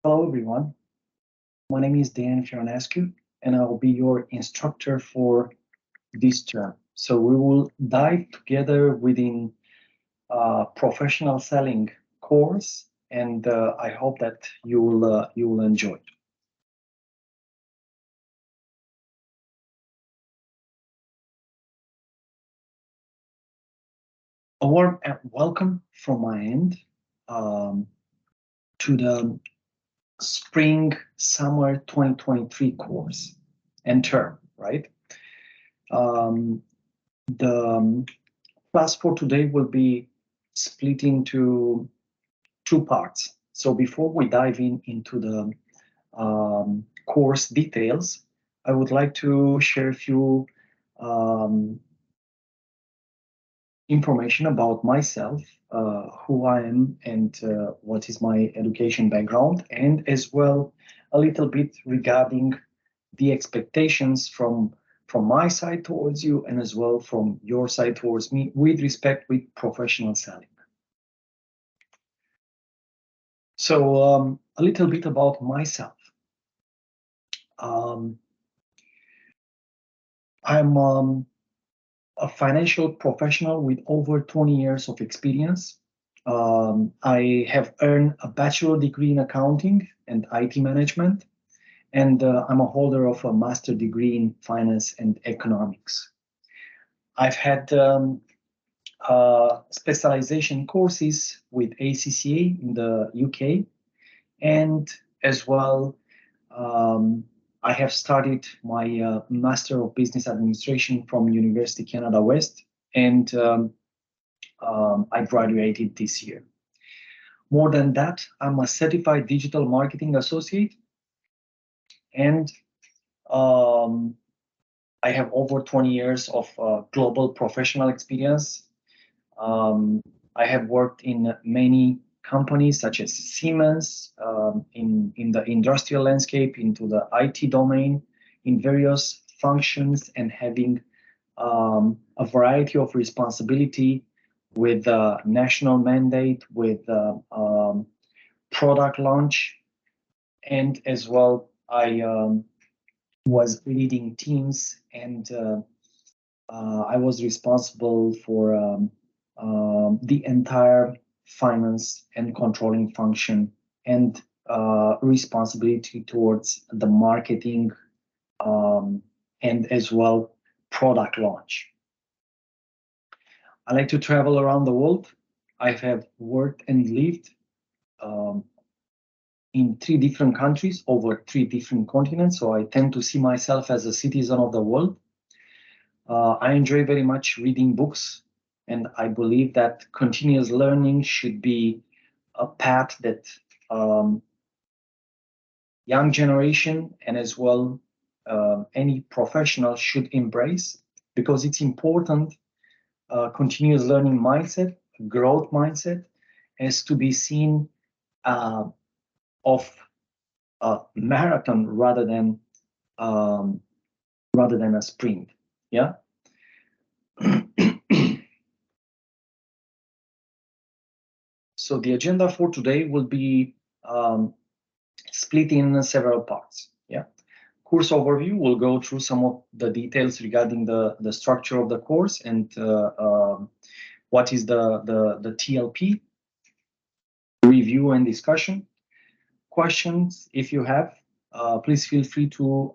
Hello, everyone. My name is Dan Fionescu, and I will be your instructor for this term. So we will dive together within professional selling course, and I hope that you will enjoy it. A warm welcome from my end um, to the Spring Summer 2023 course and term, right? Um, the class for today will be split into two parts. So before we dive into the course details, I would like to share a few um, information about myself, who I am, and what is my education background, and as well a little bit regarding the expectations from my side towards you, and as well from your side towards me, with respect with professional selling. So a little bit about myself. Um, I'm a financial professional with over 20 years of experience. I have earned a bachelor degree in accounting and IT management, and I'm a holder of a master degree in finance and economics. I've had specialization courses with ACCA in the UK, and as well Um, I have studied my Master of Business Administration from University Canada West, and I graduated this year. More than that, I'm a certified digital marketing associate, and um, I have over 20 years of global professional experience. Um, I have worked in many companies such as Siemens, in the industrial landscape, into the IT domain, in various functions, and having a variety of responsibility with national mandate, with product launch, and as well, I was leading teams, and I was responsible for the entire finance and controlling function, and responsibility towards the marketing, um, and as well product launch. I like to travel around the world. I have worked and lived um, in three different countries over three different continents, so I tend to see myself as a citizen of the world. I enjoy very much reading books, and I believe that continuous learning should be a path that um, young generation, and as well any professional should embrace, because it's important. Continuous learning mindset, growth mindset, is to be seen uh, of a marathon um, rather than a sprint. Yeah. So the agenda for today will be split in several parts. Yeah. Course overview, we'll go through some of the details regarding the structure of the course, and what is the TLP, review and discussion. Questions, if you have, please feel free to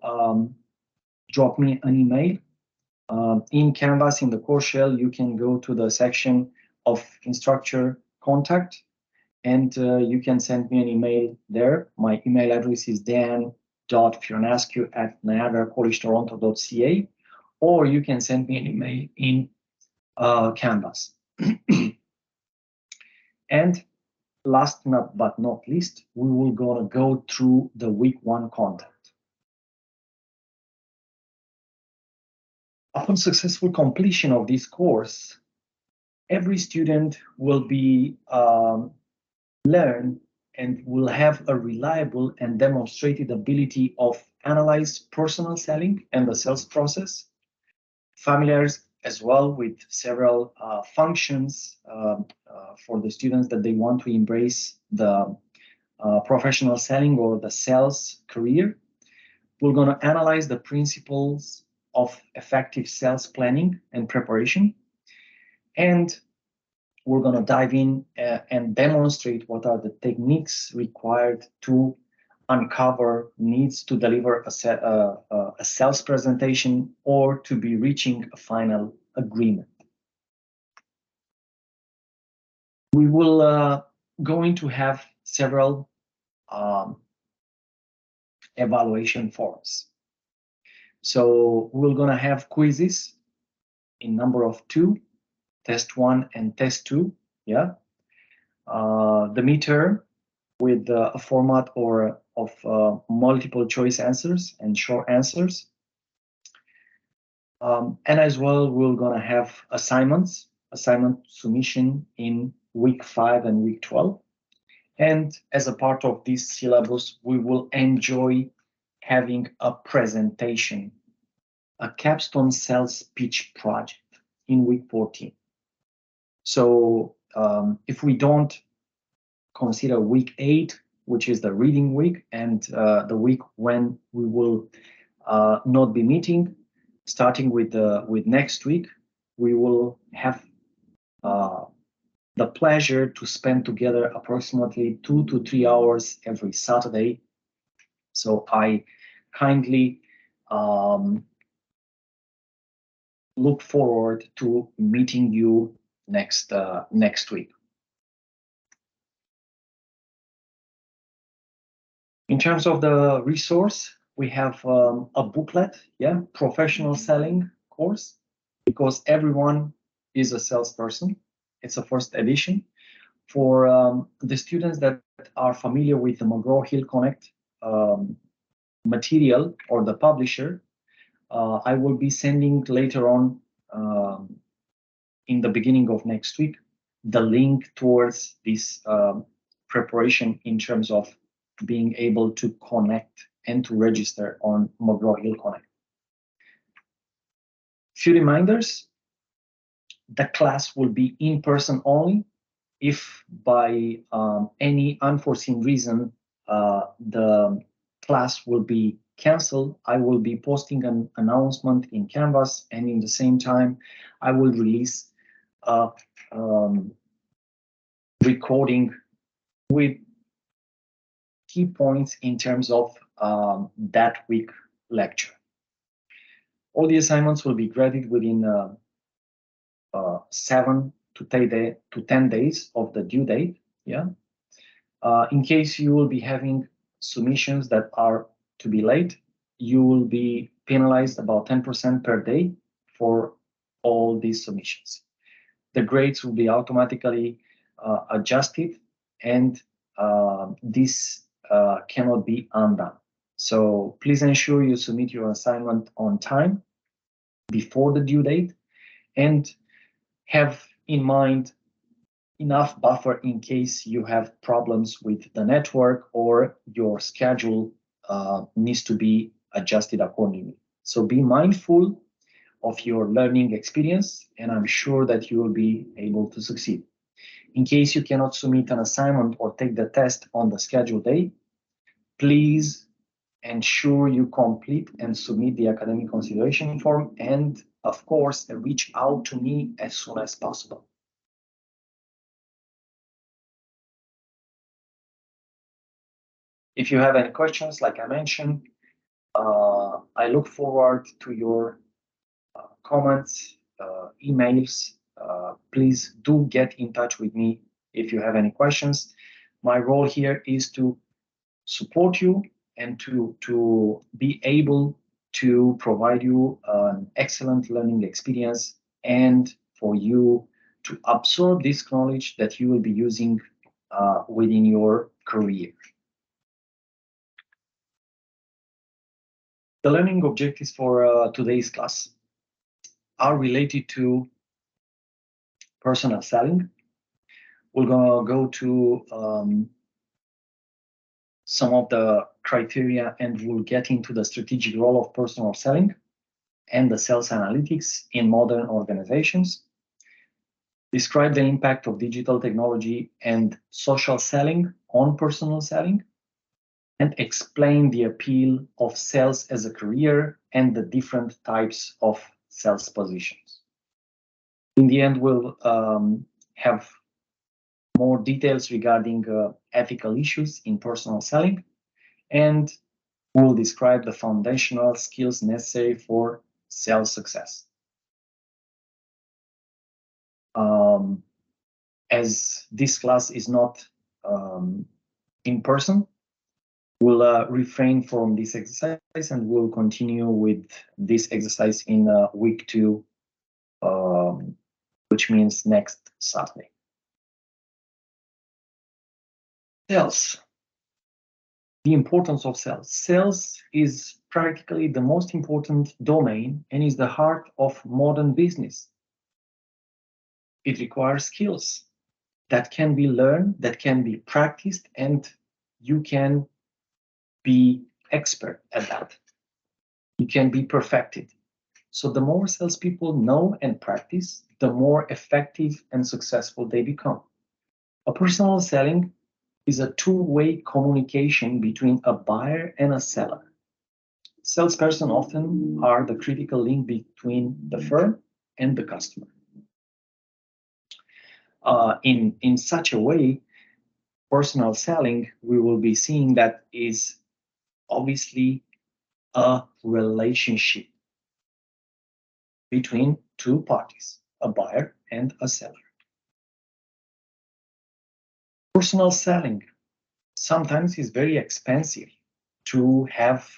drop me an email. In Canvas, in the course shell, you can go to the section of instructor contact, and you can send me an email there. My email address is dan.fionescu@niagaracollegetoronto.ca, or you can send me an email in Canvas. And last but not least, we will gonna go through the week one content. Upon successful completion of this course, every student will be learn and will have a reliable and demonstrated ability of analyze personal selling and the sales process, familiars as well with several functions for the students that they want to embrace the professional selling or the sales career. We're going to analyze the principles of effective sales planning and preparation. And we're going to dive in and demonstrate what are the techniques required to uncover needs to deliver a sales presentation or to be reaching a final agreement. We will going to have several evaluation forms. So we're going to have quizzes in number of 2, test 1 and test 2. Yeah. The midterm with a format of multiple choice answers and short answers. And as well, we're going to have assignment submission in week 5 and week 12. And as a part of this syllabus, we will enjoy having a presentation, a capstone sales pitch project in week 14. So if we don't consider week 8, which is the reading week, and the week when we will not be meeting, starting with next week, we will have the pleasure to spend together approximately 2 to 3 hours every Saturday. So I kindly look forward to meeting you next week. In terms of the resource, we have a booklet, professional selling course, because everyone is a salesperson. It's a first edition. For the students that are familiar with the McGraw-Hill Connect material or the publisher, I will be sending later on in the beginning of next week the link towards this preparation in terms of being able to connect and to register on McGraw-Hill Connect. Few reminders: the class will be in person only. If by any unforeseen reason the class will be canceled, I will be posting an announcement in Canvas, and in the same time, I will release a recording with key points in terms of that week lecture. All the assignments will be graded within 7 to 10 days of the due date. Yeah. In case you will be having submissions that are to be late, you will be penalized about 10% per day for all these submissions. The grades will be automatically adjusted, and this cannot be undone. So please ensure you submit your assignment on time before the due date, and have in mind enough buffer in case you have problems with the network or your schedule needs to be adjusted accordingly. So be mindful of your learning experience, and I'm sure that you will be able to succeed. In case you cannot submit an assignment or take the test on the scheduled day, please ensure you complete and submit the academic consideration form, and of course, reach out to me as soon as possible. If you have any questions, like I mentioned, I look forward to your comments, emails. Please do get in touch with me if you have any questions. My role here is to support you and to be able to provide you an excellent learning experience, and for you to absorb this knowledge that you will be using within your career. The learning objectives for today's class are related to personal selling. We're going to go to some of the criteria, and we'll get into the strategic role of personal selling and the sales analytics in modern organizations. Describe the impact of digital technology and social selling on personal selling, and explain the appeal of sales as a career and the different types of sales positions. In the end, we'll have more details regarding ethical issues in personal selling, and we'll describe the foundational skills necessary for sales success. As this class is not in person, we'll refrain from this exercise and we'll continue with this exercise in week 2, which means next Saturday. Sales. The importance of sales. Sales is practically the most important domain and is the heart of modern business. It requires skills that can be learned, that can be practiced, and you can be expert at that. You can be perfected. So the more salespeople know and practice, the more effective and successful they become. A personal selling is a two-way communication between a buyer and a seller. Salesperson often are the critical link between the firm and the customer. In such a way, personal selling, we will be seeing that is obviously a relationship between two parties, a buyer and a seller. Personal selling sometimes is very expensive to have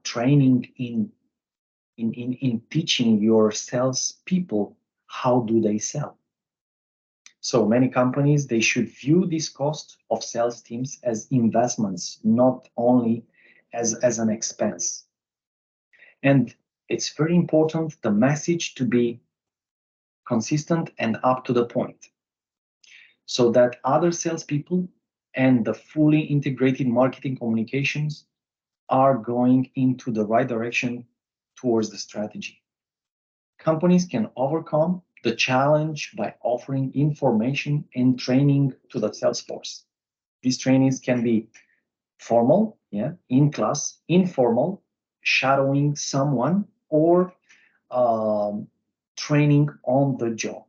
training in teaching your sales people how do they sell. So many companies, they should view this cost of sales teams as investments, not only as an expense. And it's very important the message to be consistent and up to the point, so that other salespeople and the fully integrated marketing communications are going into the right direction towards the strategy. Companies can overcome the challenge by offering information and training to the sales force. These trainings can be formal, in class, informal, shadowing someone, or training on the job.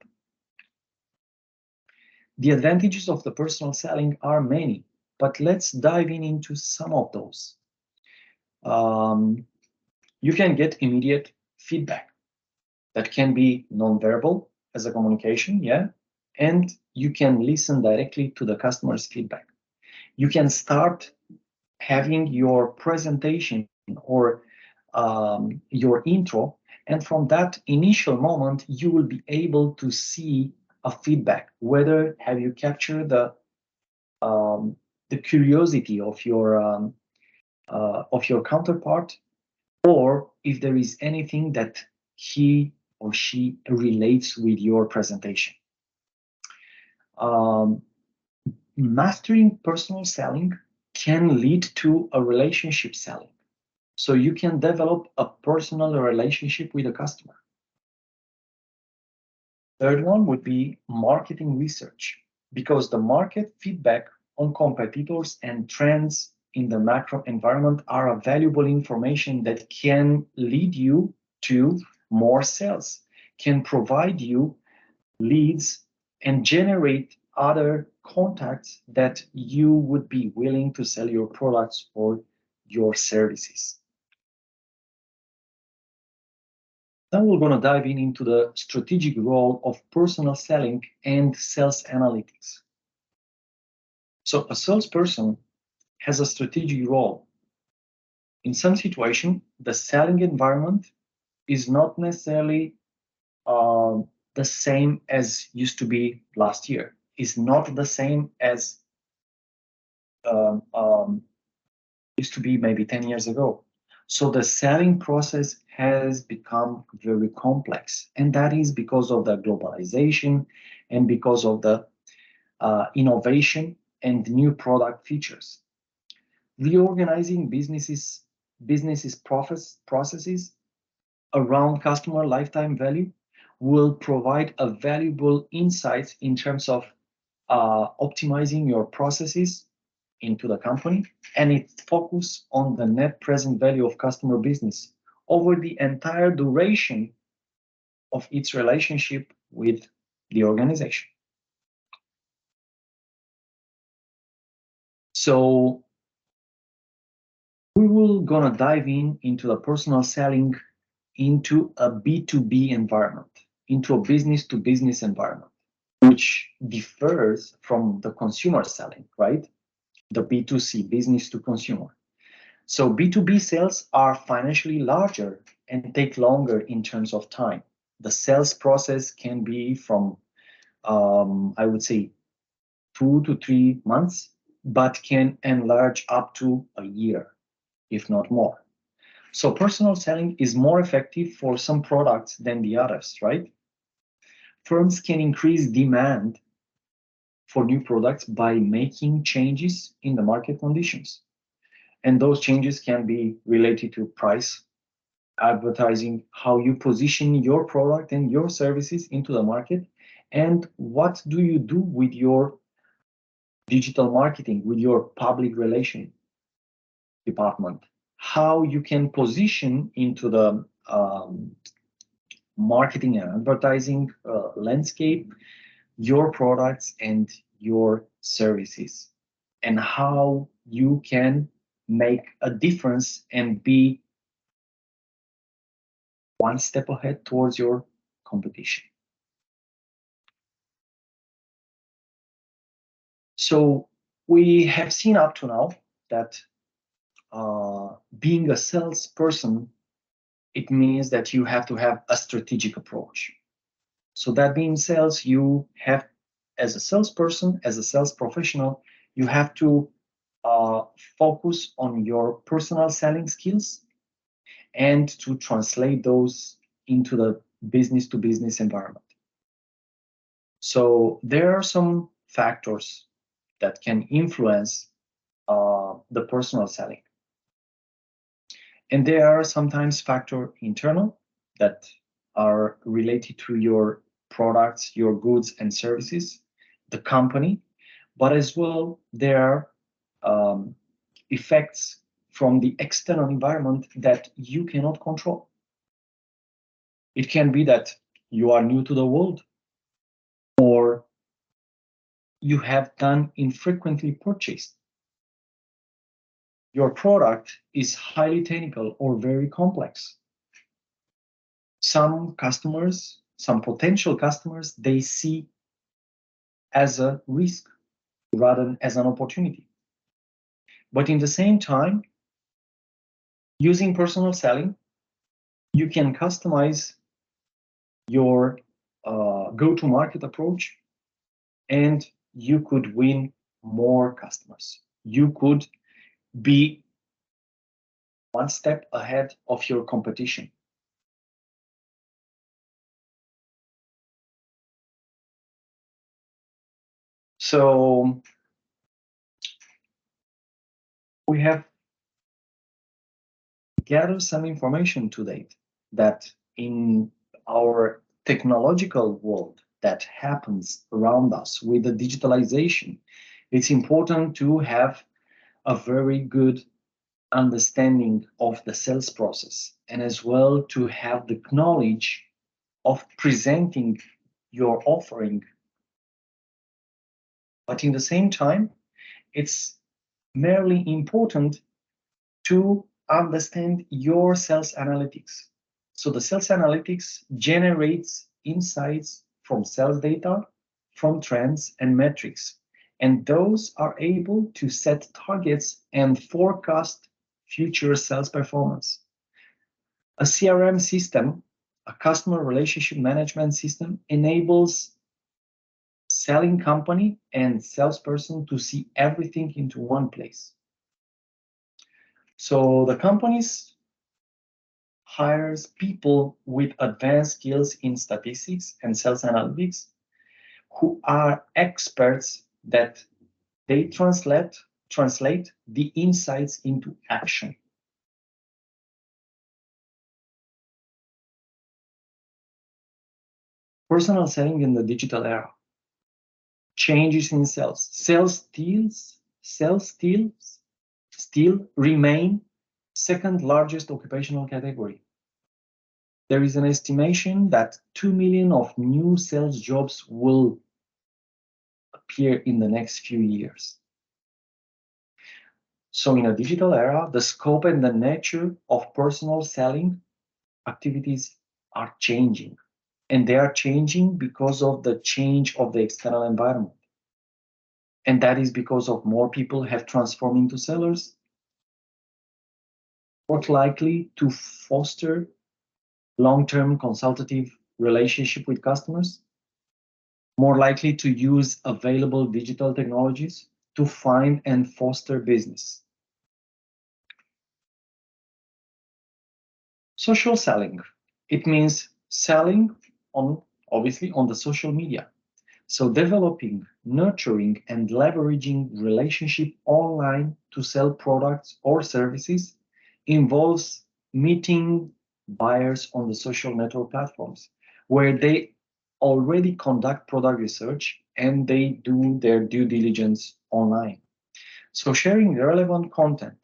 The advantages of the personal selling are many, but let's dive into some of those. You can get immediate feedback that can be nonverbal as a communication, and you can listen directly to the customer's feedback. You can start having your presentation or your intro, and from that initial moment, you will be able to see a feedback, whether have you captured the curiosity of your counterpart, or if there is anything that he or she relates with your presentation. Mastering personal selling can lead to a relationship selling. So you can develop a personal relationship with a customer. Third one would be marketing research, because the market feedback on competitors and trends in the macro environment are a valuable information that can lead you to more sales, can provide you leads and generate other contacts that you would be willing to sell your products or your services. Now we're going to dive into the strategic role of personal selling and sales analytics. So a salesperson has a strategic role. In some situation, the selling environment is not necessarily the same as used to be last year. It's not the same as used to be maybe 10 years ago. So the selling process has become very complex, and that is because of the globalization and because of the innovation and new product features. Reorganizing businesses processes around customer lifetime value will provide a valuable insight in terms of optimizing your processes into the company, and it focus on the net present value of customer business over the entire duration of its relationship with the organization. So we will gonna dive into the personal selling into a B2B environment, into a business to business environment, which differs from the consumer selling, right? The B2C, business to consumer. So B2B sales are financially larger and take longer in terms of time. The sales process can be from, I would say, 2 to 3 months, but can enlarge up to a year, if not more. So personal selling is more effective for some products than the others, right? Firms can increase demand for new products by making changes in the market conditions. And those changes can be related to price, advertising, how you position your product and your services into the market, and what do you do with your digital marketing, with your public relation department, how you can position into the marketing and advertising landscape your products and your services, and how you can make a difference and be one step ahead towards your competition. So we have seen up to now that being a salesperson, it means that you have to have a strategic approach. So that being sales, you have, as a salesperson, as a sales professional, you have to focus on your personal selling skills and to translate those into the business to business environment. So there are some factors that can influence the personal selling. And there are sometimes factors internal that are related to your products, your goods and services, the company, but as well there are effects from the external environment that you cannot control. It can be that you are new to the world, or you have done infrequently purchased. Your product is highly technical or very complex. Some customers, some potential customers, they see as a risk rather than as an opportunity. But in the same time, using personal selling, you can customize your go-to-market approach, and you could win more customers. You could be one step ahead of your competition. So we have gathered some information to date that in our technological world that happens around us with the digitalization, it's important to have a very good understanding of the sales process, and as well to have the knowledge of presenting your offering. But in the same time, it's merely important to understand your sales analytics. So the sales analytics generates insights from sales data, from trends and metrics, and those are able to set targets and forecast future sales performance. A CRM system, a customer relationship management system, enables selling company and salesperson to see everything into one place. So the companies hires people with advanced skills in statistics and sales analytics who are experts that they translate the insights into action. Personal selling in the digital era. Changes in sales. Sales still remain second largest occupational category. There is an estimation that 2 million of new sales jobs will appear in the next few years. So in a digital era, the scope and the nature of personal selling activities are changing. And they are changing because of the change of the external environment. And that is because of more people have transformed into sellers, more likely to foster long-term consultative relationship with customers, more likely to use available digital technologies to find and foster business. Social selling. It means selling obviously on the social media. So developing, nurturing, and leveraging relationship online to sell products or services involves meeting buyers on the social network platforms where they already conduct product research and they do their due diligence online. So sharing relevant content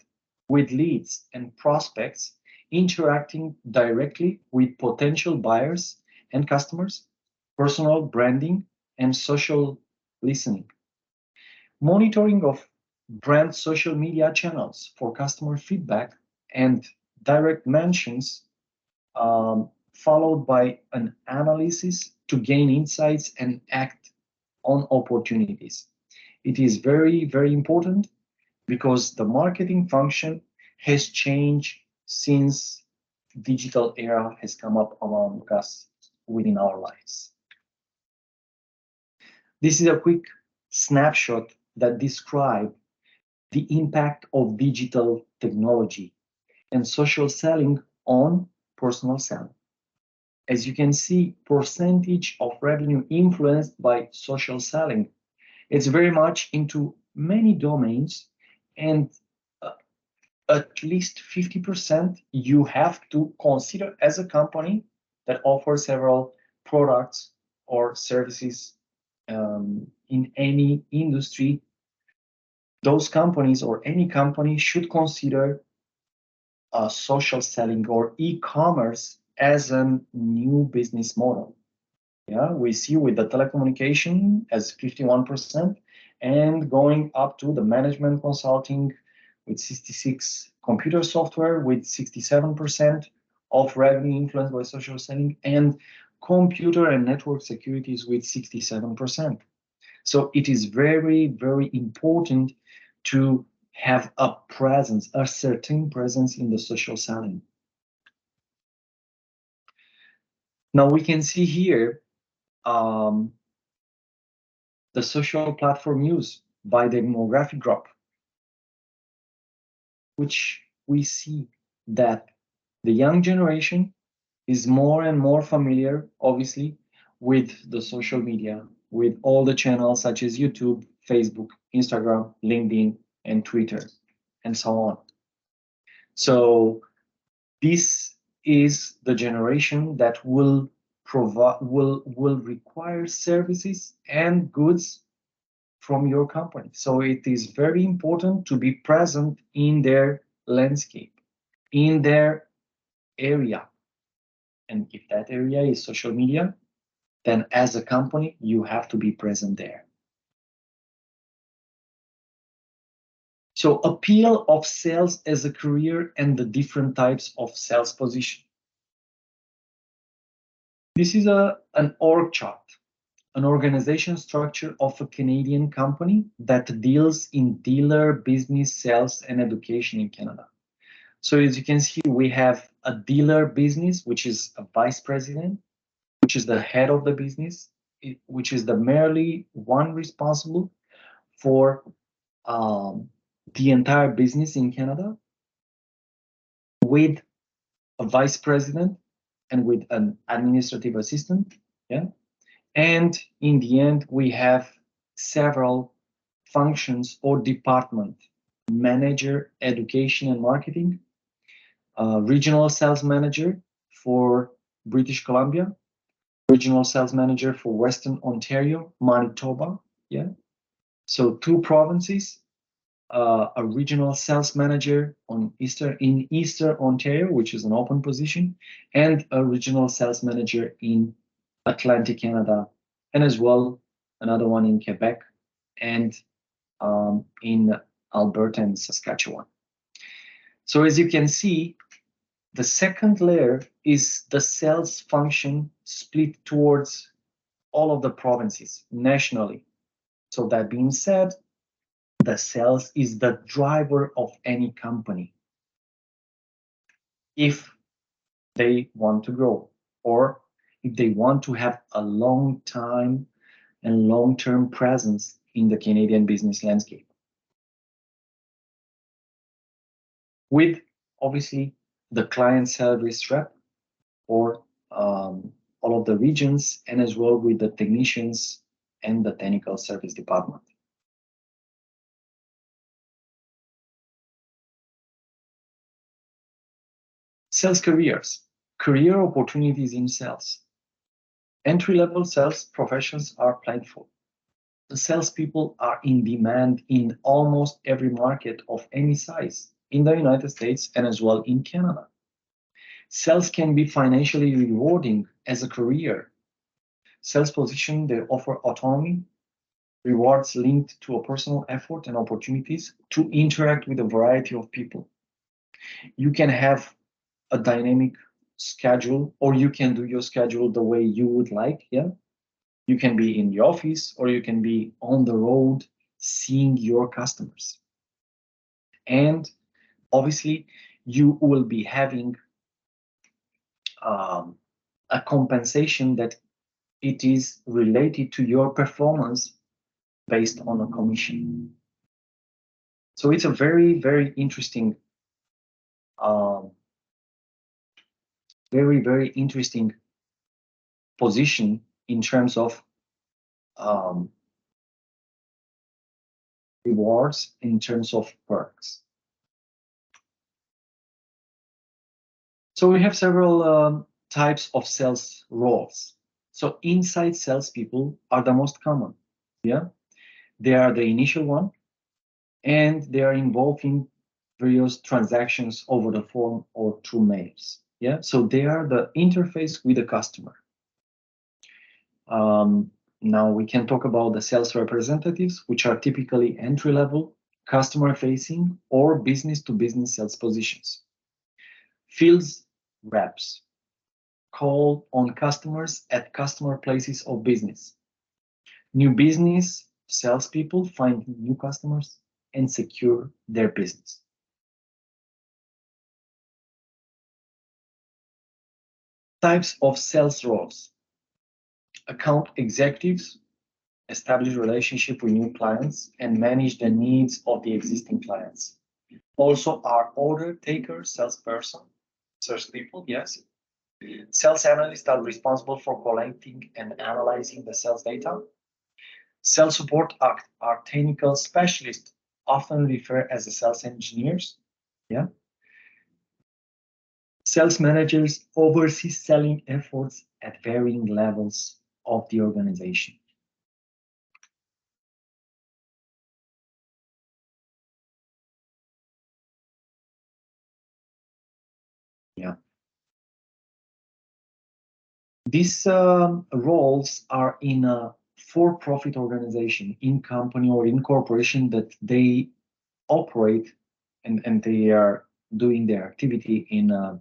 with leads and prospects, interacting directly with potential buyers and customers, personal branding, and social listening. Monitoring of brand social media channels for customer feedback and direct mentions, followed by an analysis to gain insights and act on opportunities. It is very, very important because the marketing function has changed since digital era has come up among us within our lives. This is a quick snapshot that describes the impact of digital technology and social selling on personal selling. As you can see, percentage of revenue influenced by social selling. It's very much into many domains, and at least 50% you have to consider as a company that offers several products or services in any industry. Those companies or any company should consider social selling or e-commerce as a new business model. Yeah, we see with the telecommunication as 51% and going up to the management consulting with 66, computer software with 67% of revenue influenced by social selling, and computer and network securities with 67%. So it is very, very important to have a presence, a certain presence in the social selling. Now we can see here the social platform use by the demographic group, which we see that the young generation is more and more familiar, obviously, with the social media, with all the channels such as YouTube, Facebook, Instagram, LinkedIn, and Twitter, and so on. So this is the generation that will require services and goods from your company. So it is very important to be present in their landscape, in their area. And if that area is social media, then as a company, you have to be present there. So appeal of sales as a career and the different types of sales position. This is an org chart, an organization structure of a Canadian company that deals in dealer business, sales, and education in Canada. So as you can see, we have a dealer business, which is a vice president, which is the head of the business, which is the merely one responsible for the entire business in Canada, with a vice president and with an administrative assistant. Yeah. And in the end, we have several functions or department: manager, education and marketing, regional sales manager for British Columbia, regional sales manager for Western Ontario, Manitoba. Yeah. So 2 provinces, a regional sales manager in Eastern Ontario, which is an open position, and a regional sales manager in Atlantic Canada, and as well another one in Quebec and in Alberta and Saskatchewan. So as you can see, the second layer is the sales function split towards all of the provinces nationally. So that being said, the sales is the driver of any company if they want to grow or if they want to have a long time and long-term presence in the Canadian business landscape. With obviously the client service rep or all of the regions, and as well with the technicians and the technical service department. Sales careers, career opportunities in sales. Entry-level sales professions are plentiful. The salespeople are in demand in almost every market of any size in the United States and as well in Canada. Sales can be financially rewarding as a career. Sales positions, they offer autonomy, rewards linked to a personal effort and opportunities to interact with a variety of people. You can have a dynamic schedule, or you can do your schedule the way you would like. Yeah, you can be in the office or you can be on the road seeing your customers. And obviously you will be having a compensation that it is related to your performance based on a commission. So it's a very, very interesting very, very interesting position in terms of rewards, in terms of perks. So we have several types of sales roles. So inside salespeople are the most common. Yeah, they are the initial one, and they are involved in various transactions over the phone or through mails. Yeah, so they are the interface with the customer. Now we can talk about the sales representatives, which are typically entry-level, customer-facing, or business-to-business sales positions. Field reps call on customers at customer places of business. New business salespeople find new customers and secure their business. Types of sales roles. Account executives establish relationship with new clients and manage the needs of the existing clients. Also are order takers, salesperson, salespeople, yes. Sales analysts are responsible for collecting and analyzing the sales data. Sales support are technical specialists, often referred as the sales engineers. Yeah. Sales managers oversee selling efforts at varying levels of the organization. Yeah. These roles are in a for-profit organization, in company or in corporation that they operate and they are doing their activity in a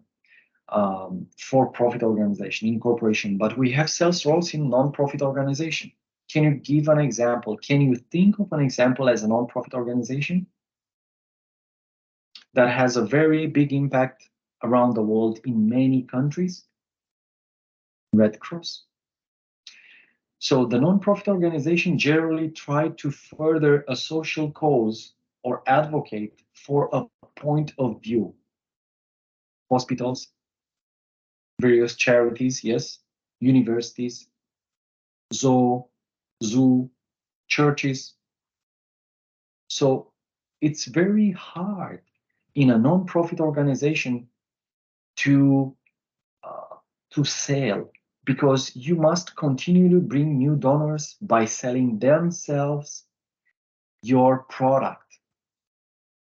for-profit organization, in corporation. But we have sales roles in non-profit organization. Can you give an example? Can you think of an example as a non-profit organization that has a very big impact around the world in many countries? Red Cross. So the non-profit organization generally try to further a social cause or advocate for a point of view. Hospitals, various charities, yes, universities, zoo, churches. So it's very hard in a non-profit organization to sell because you must continually bring new donors by selling themselves your product.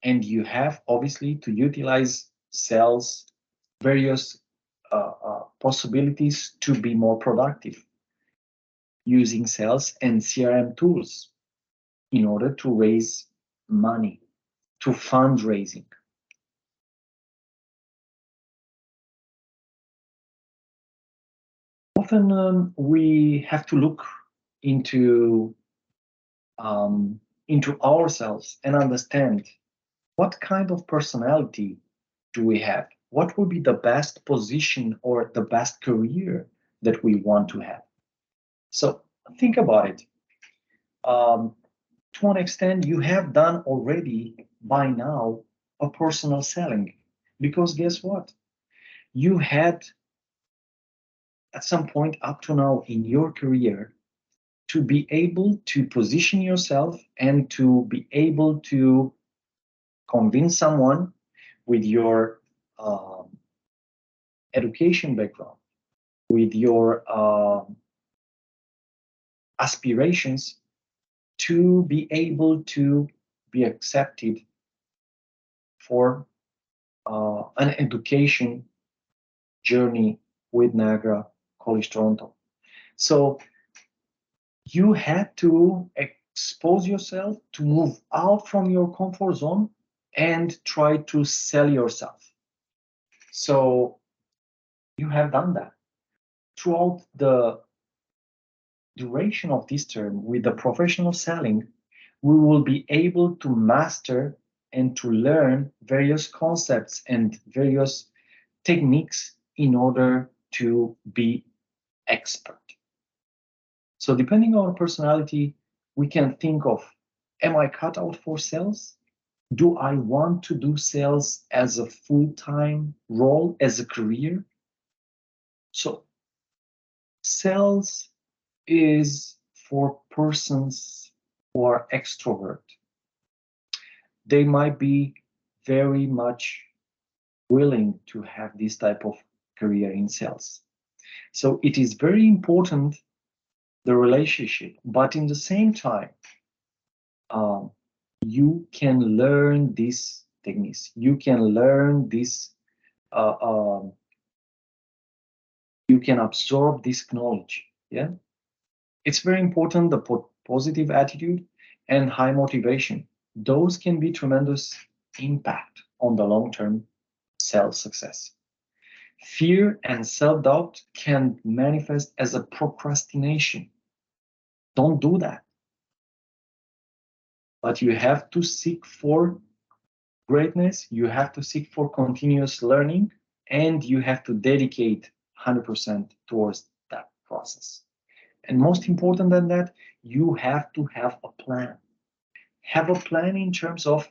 And you have obviously to utilize sales, various possibilities to be more productive using sales and CRM tools in order to raise money, to fundraising. Often we have to look into ourselves and understand what kind of personality do we have? What will be the best position or the best career that we want to have? So think about it. To an extent, you have done already by now a personal selling, because guess what? You had at some point up to now in your career to be able to position yourself and to be able to convince someone with your education background, with your aspirations, to be able to be accepted for an education journey with Niagara College Toronto. So you had to expose yourself to move out from your comfort zone and try to sell yourself. So you have done that. Throughout the duration of this term with the professional selling, we will be able to master and to learn various concepts and various techniques in order to be expert. So depending on our personality, we can think of, am I cut out for sales? Do I want to do sales as a full-time role, as a career? So sales is for persons who are extrovert. They might be very much willing to have this type of career in sales. So it is very important, the relationship, but in the same time, you can learn these techniques. You can learn this, you can absorb this knowledge. Yeah, it's very important, the positive attitude and high motivation. Those can be tremendous impact on the long-term sales success. Fear and self-doubt can manifest as a procrastination. Don't do that. But you have to seek for greatness, you have to seek for continuous learning, and you have to dedicate 100% towards that process. And most important than that, you have to have a plan. Have a plan in terms of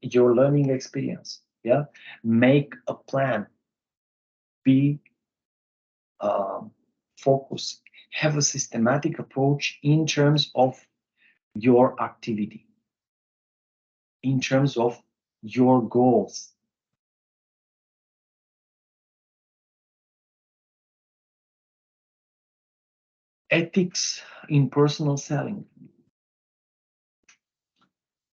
your learning experience. Yeah, make a plan. Be focused. Have a systematic approach in terms of your activity, in terms of your goals. Ethics in personal selling.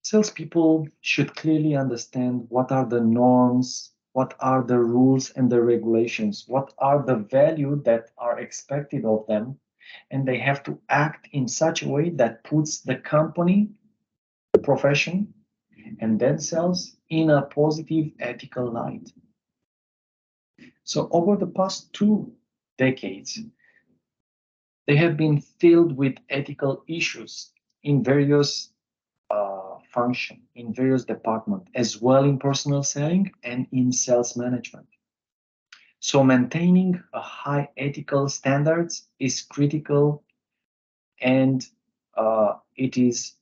Salespeople should clearly understand what are the norms, what are the rules and the regulations, what are the value that are expected of them, and they have to act in such a way that puts the company, the profession, and themselves in a positive ethical light. So over the past 2 decades, they have been filled with ethical issues in various function, in various departments, as well in personal selling and in sales management. So maintaining a high ethical standards is critical, and it is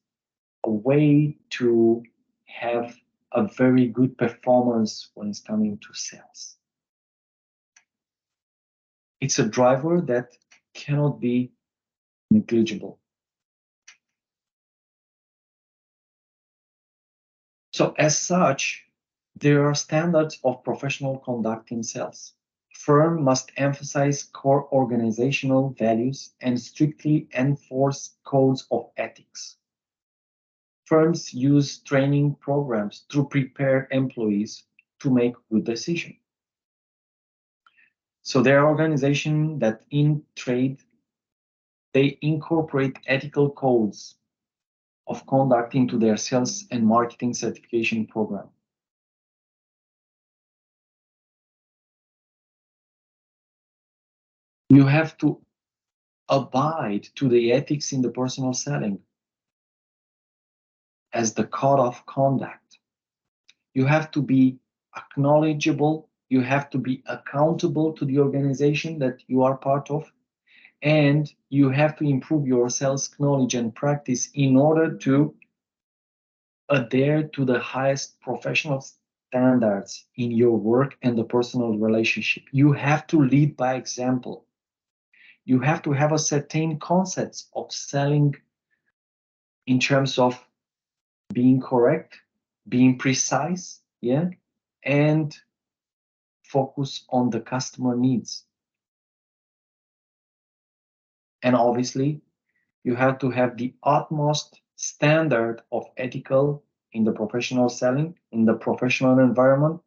a way to have a very good performance when it's coming to sales. It's a driver that cannot be negligible. So as such, there are standards of professional conduct in sales. Firm must emphasize core organizational values and strictly enforce codes of ethics. Firms use training programs to prepare employees to make good decisions. So there are organizations that in trade, they incorporate ethical codes of conduct into their sales and marketing certification program. You have to abide to the ethics in the personal selling as the code of conduct. You have to be acknowledgeable. You have to be accountable to the organization that you are part of. And you have to improve your sales knowledge and practice in order to adhere to the highest professional standards in your work and the personal relationship. You have to lead by example. You have to have a certain concepts of selling in terms of being correct, being precise, yeah, and focus on the customer needs. And obviously, you have to have the utmost standard of ethical in the professional selling, in the professional environment,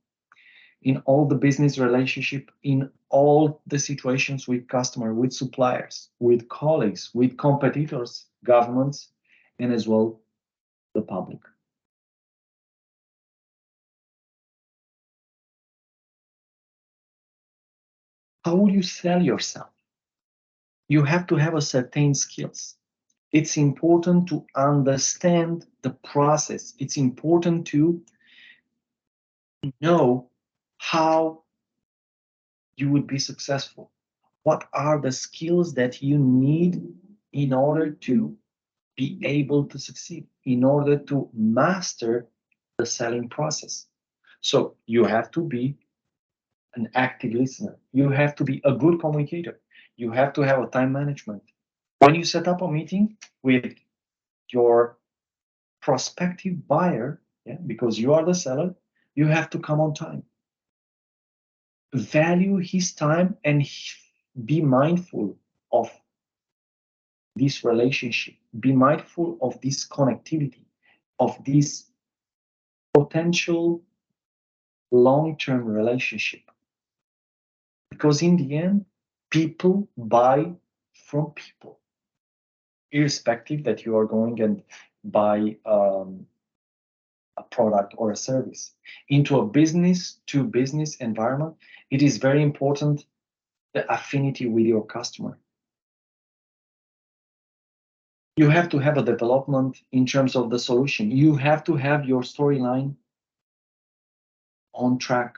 in all the business relationship, in all the situations with customer, with suppliers, with colleagues, with competitors, governments, and as well the public. How would you sell yourself? You have to have a certain skills. It's important to understand the process. It's important to know how you would be successful. What are the skills that you need in order to be able to succeed, in order to master the selling process? So you have to be an active listener. You have to be a good communicator. You have to have a time management. When you set up a meeting with your prospective buyer, yeah, because you are the seller, you have to come on time. Value his time and be mindful of this relationship. Be mindful of this connectivity, of this potential long-term relationship. Because in the end, people buy from people, irrespective that you are going and buy a product or a service. Into a business to business environment, it is very important the affinity with your customer. You have to have a development in terms of the solution. You have to have your storyline on track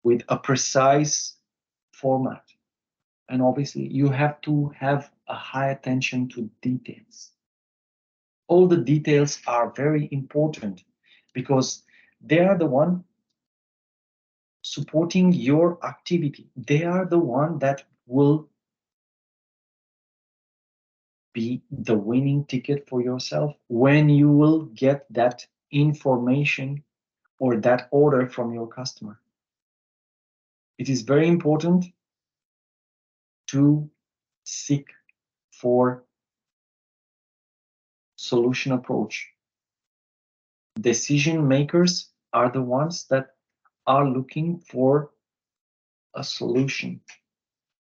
with a precise format. And obviously, you have to have a high attention to details. All the details are very important because they are the one supporting your activity. They are the one that will be the winning ticket for yourself when you will get that information or that order from your customer. It is very important to seek for solution approach. Decision makers are the ones that are looking for a solution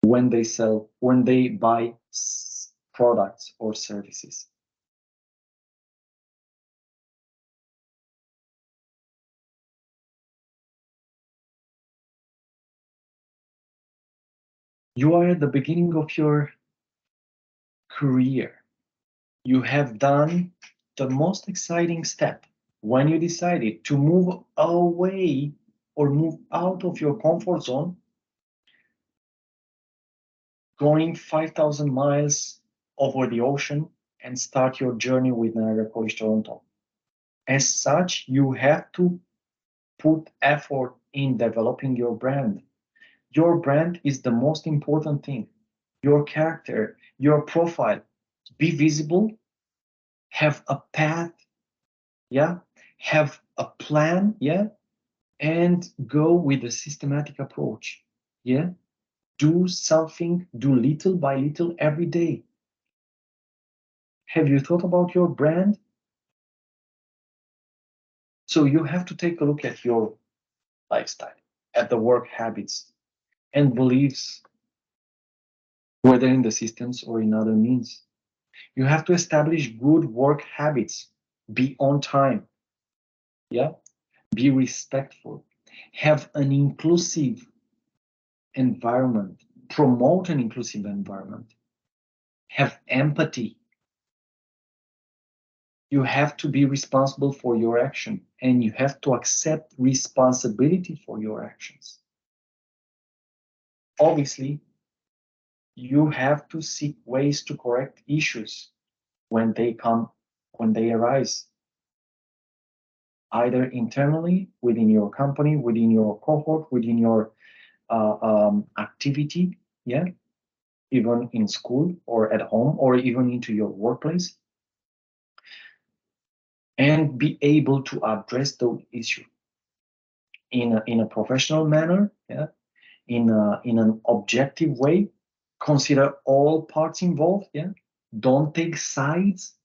when they sell, when they buy products or services. You are at the beginning of your career. You have done the most exciting step when you decided to move away or move out of your comfort zone, going 5,000 miles over the ocean and start your journey with Niagara College Toronto. As such, you have to put effort in developing your brand. Your brand is the most important thing. Your character, your profile, be visible, have a path, yeah, have a plan, yeah, and go with a systematic approach. Yeah, do something, do little by little every day. Have you thought about your brand? So you have to take a look at your lifestyle, at the work habits and beliefs, whether in the systems or in other means. You have to establish good work habits. Be on time. Yeah. Be respectful. Have an inclusive environment. Promote an inclusive environment. Have empathy. You have to be responsible for your action and you have to accept responsibility for your actions. Obviously, you have to seek ways to correct issues when they arise, either internally within your company, within your cohort, within your activity, yeah, even in school or at home or even into your workplace, and be able to address those issues in a professional manner, yeah, in an objective way. Consider all parts involved, yeah. Don't take sides,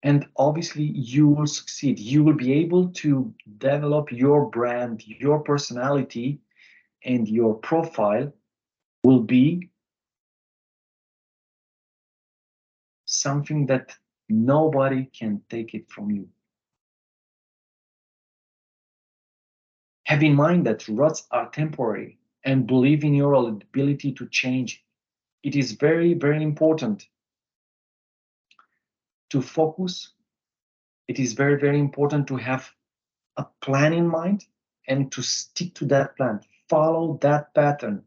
and obviously you will succeed. You will be able to develop your brand, your personality, and your profile will be something that nobody can take it from you. Have in mind that ruts are temporary and believe in your ability to change. It is very, very important to focus. It is very, very important to have a plan in mind and to stick to that plan. Follow that pattern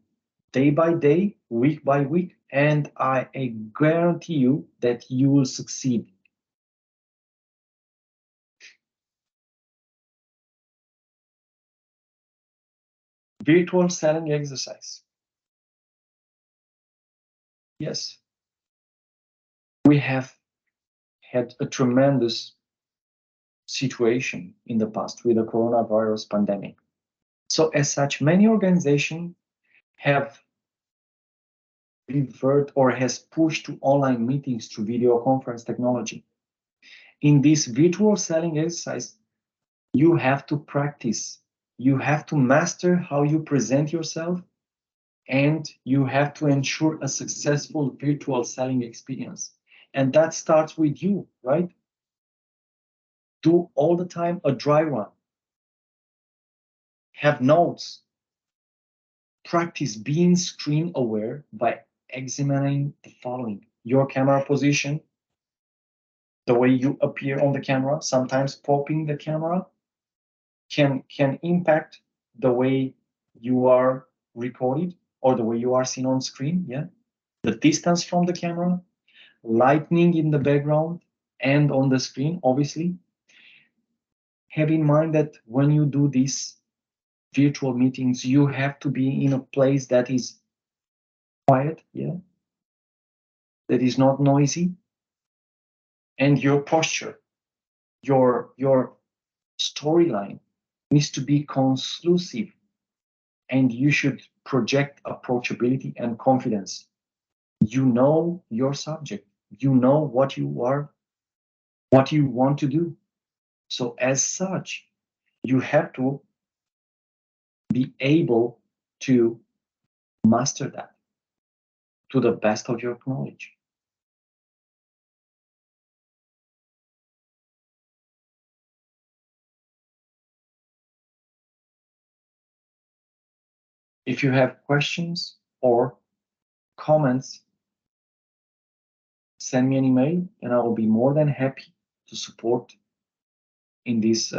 day by day, week by week, and I guarantee you that you will succeed. Virtual selling exercise. Yes, we have had a tremendous situation in the past with the coronavirus pandemic. So as such, many organizations have revert or has pushed to online meetings through video conference technology. In this virtual selling exercise, you have to practice. You have to master how you present yourself, and you have to ensure a successful virtual selling experience. And that starts with you, right? Do all the time a dry run. Have notes. Practice being screen aware by examining the following: your camera position, the way you appear on the camera. Sometimes popping the camera can impact the way you are recorded or the way you are seen on screen. Yeah, the distance from the camera, lightning in the background and on the screen. Obviously, have in mind that when you do these virtual meetings, you have to be in a place that is quiet. Yeah, that is not noisy, and your posture, your storyline needs to be conclusive, and you should project approachability and confidence. You know your subject, you know what you are, what you want to do. So as such, you have to be able to master that to the best of your knowledge. If you have questions or comments, send me an email and I will be more than happy to support in this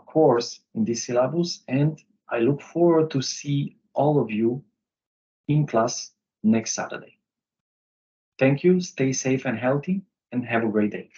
course, in this syllabus. And I look forward to see all of you in class next Saturday. Thank you, stay safe and healthy, and have a great day.